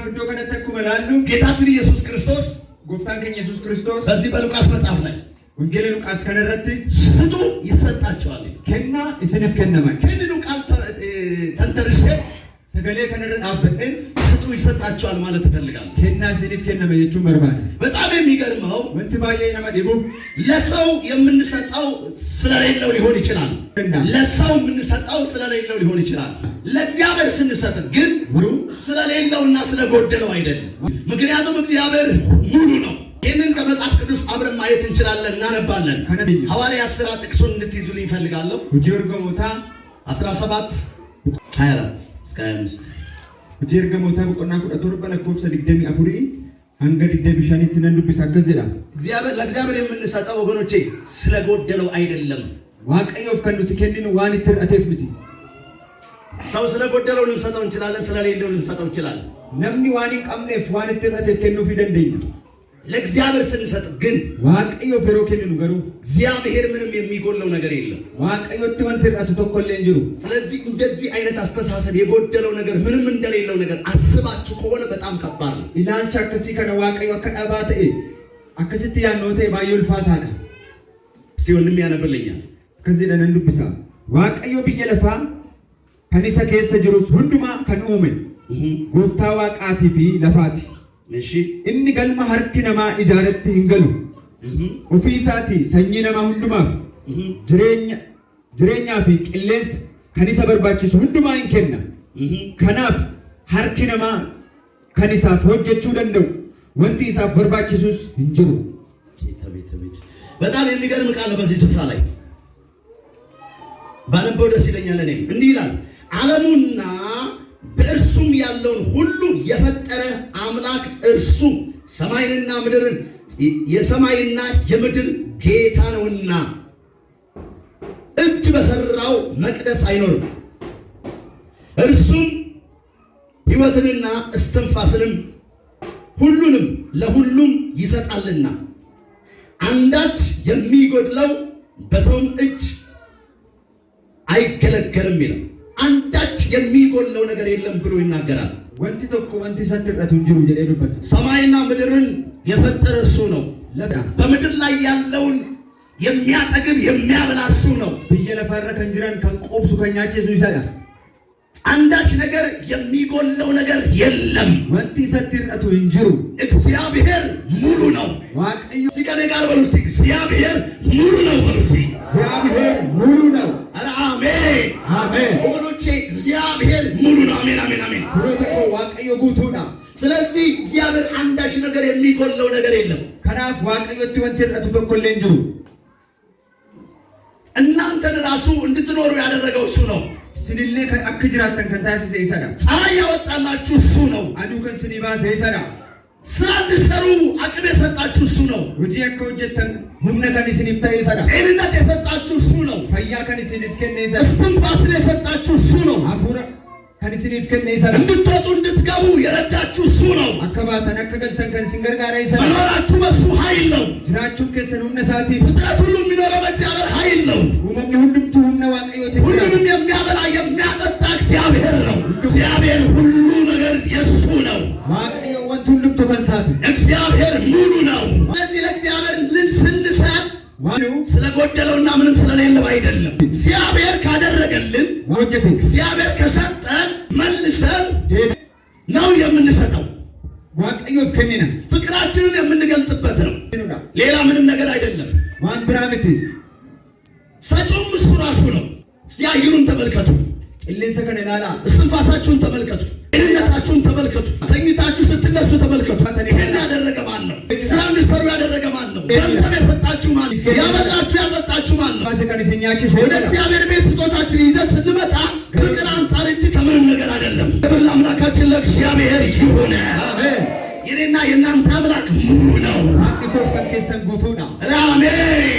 ፍዶ ከነተኩ መላሉ ጌታችን ኢየሱስ ክርስቶስ ጎፍታን ከኝ ኢየሱስ ክርስቶስ በዚህ በሉቃስ መጽሐፍ ላይ ወንጌል ሉቃስ ከነረት ስጡ ይሰጣቸዋል ከና እስነፍ ከነማ ከነኑ ቃል ተንተርሼ ሰገሌ ከነረት አበጠን ስጡ ይሰጣቸዋል ማለት ይፈልጋል። ከና እስነፍ ከነማ የቹ መርባል በጣም የሚገርመው ወንት ባየ ነማ ደቡ ለሰው የምንሰጣው ስለሌለው ሊሆን ይችላል። ለሰው የምንሰጣው ስለሌለው ሊሆን ይችላል። ለእግዚአብሔር ስንሰጥ ግን ስለሌለውና ስለጎደለው አይደለም። ምክንያቱም እግዚአብሔር ሙሉ ነው። ይህንን ከመጽሐፍ ቅዱስ አብረን ማየት እንችላለን፣ እናነባለን። ሐዋርያት ሥራ ጥቅሱን እንድትይዙልኝ እፈልጋለሁ። ጀርገሞታ 17 24 እስከ 25 ጀርገሞታ በቆና ቁጥር በለኮፍሰ ድግደሚ አፉሪ አንገ ድግደሚ ሻኒት ነንዱብስ አገዘላ ለእግዚአብሔር የምንሰጠው ወገኖቼ ስለጎደለው አይደለም። ዋቀዮፍ ከንዱት ከኒኑ ዋን ትርአቴፍ ምቲ ሰው ስለጎደለው ልንሰጠው እንችላለን፣ ስለሌለው ልንሰጠው እንችላለን። ነምኒ ዋኒ ቀምኔፍ ዋን ትርአቴፍ ከኑ ፊደንደኝ ለእግዚአብሔር ስንሰጥ ግን ዋቀዮ ፈሮ ከኒኑ ገሩ እግዚአብሔር ምንም የሚጎለው ነገር የለም። ዋቀዮ ትወንት ራቱ ተቆለን እንጅሩ። ስለዚህ እንደዚህ አይነት አስተሳሰብ የጎደለው ነገር ምንም እንደሌለው ነገር አስባችሁ ከሆነ በጣም ከባድ ነው። ኢላልቻ ከሲ ከነ ዋቀዮ ከአባተ አከስቲ ያኖተ ባዩል ፋታና እስቲ ወንድም ያነብልኛል። ከዚህ ለነንዱብሳ ዋቀዮ ቢየለፋ ከኒሰ ከሰ ጅሩስ ሁንዱማ ከኑመ ጎፍታ ዋቃቲ ፊ ለፋቲ እሺ inni galma harki namaa ijaaratti hin galu ofii isaati sanyii namaa hundumaaf jireenyaa fi qilleensa kan isa barbaachisu hundumaa hin kenna. Kanaaf harki namaa kan isaaf hojjechuu danda'u wanti isaaf barbaachisus hin jiru. በጣም የሚገርም ቃል ነው። በዚህ ስፍራ ላይ ባነበው ደስ ይለኛል። እኔም እንዲህ ይላል፣ ዓለሙና በእርሱም ያለውን ሁሉ የፈጠረ አምላክ እርሱ ሰማይንና ምድርን የሰማይና የምድር ጌታ ነውና እጅ በሰራው መቅደስ አይኖርም። እርሱም ሕይወትንና እስትንፋስንም ሁሉንም ለሁሉም ይሰጣልና አንዳች የሚጎድለው በሰውም እጅ አይገለገልም ይላል። አንዳች የሚጎለው ነገር የለም ብሎ ይናገራል። ወንቲ ተቆ ወንቲ ሰጥረቱ እንጅሩ የሌሉበት ሰማይና ምድርን የፈጠረ እሱ ነው። በምድር ላይ ያለውን የሚያጠግብ የሚያበላ እሱ ነው። በየለፈረከ እንጅራን ከቆብሱ ከኛቼ ሱ ይሰጣል። አንዳች ነገር የሚጎለው ነገር የለም። ወንቲ ሰጥረቱ እንጅሩ እግዚአብሔር ሙሉ ነው። ዋቀዩ ሲቀኔ ጋር በሉስ እግዚአብሔር ሙሉ ነው። በሉስ እግዚአብሔር ሙሉ ነው። አሜን አሜን። ወገኖቼ እግዚአብሔር ሙሉ ነው። አሜን አሜን አሜን። ፍሮተኮ ዋቀዮ ጉቱና ስለዚህ እግዚአብሔር አንዳች ነገር የሚጎለው ነገር የለም። ከናፍ ዋቀዮት ወንትረቱ ተቆለ እንጅሩ እናንተን ራሱ እንድትኖሩ ያደረገው እሱ ነው። ስንሌ ከአክጅራተን ከንታሲስ ይሰራ ፀሐይ ያወጣላችሁ እሱ ነው። አዱ ከን ስኒባስ ይሰራ ስራ እንድትሰሩ አቅም የሰጣችሁ እሱ ነው። ወጂ ያከውጀተን ሁምነ ከን ስኒፍታ ይሰራ ጤንነት የሰጣችሁ እሱ ነው። ፈያ ከን ስኒፍከን ይሰራ እስትንፋስን የሰጣችሁ እሱ ነው። አፉራ ከን ስኒፍከን ይሰራ እንድትወጡ እንድትገቡ የረዳችሁ እሱ ነው። አከባተን አከገልተን ከን ሲንገርጋራ ይሰራ መኖራችሁ በሱ ኃይል ነው። ጅራችሁ ከሰኑ ነሳቲ ፍጥረት ሁሉ የሚኖረው በእግዚአብሔር ኃይል ነው። ወመን ሁሉም ተሁነ ዋቀዮት ሁሉንም የሚያበላ የሚያጠጣ እግዚአብሔር ነው። እግዚአብሔር ሁሉ ነገር የሱ ነው። ዋቀዮ ወንት ሁሉም ተከንሳት እግዚአብሔር ሙሉ ነው። ስለዚህ ለእግዚአብሔር ስንሰጥ ስለጎደለውና ምንም ስለሌለው አይደለም። እግዚአብሔር ካደረገልን ወጀተ እግዚአብሔር ከሰጠን መልሰን ነው የምንሰጠው። ዋቀዮፍ ከኒና ፍቅራችንን የምንገልጥበት ነው። ሌላ ምንም ነገር አይደለም። ማን ብራምቲ ሰጪውም እሱ ራሱ ነው። እስቲ አየሩን ተመልከቱ። ቅሌሰ ከነላላ እስትንፋሳችሁን ተመልከቱ። ጤንነታችሁን ተመልከቱ። ተኝታችሁ ስትነሱ ተመልከቱ። ይህን ያደረገ ማን ነው? ስራ እንድትሰሩ ያደረገ ማን ነው? ገንዘብ የሰጣችሁ ማን ነው? ያበላችሁ ያጠጣችሁ ማን ነው? ወደ እግዚአብሔር ቤት ስጦታችን ይዘን ስንመጣ ፍቅር አንጻር እንጂ ከምንም ነገር አይደለም። ክብር ለአምላካችን ለእግዚአብሔር ይሁን። የኔና የእናንተ አምላክ ሙሉ ነው። አንድ ኮፈን ከሰንጉቱና አሜን።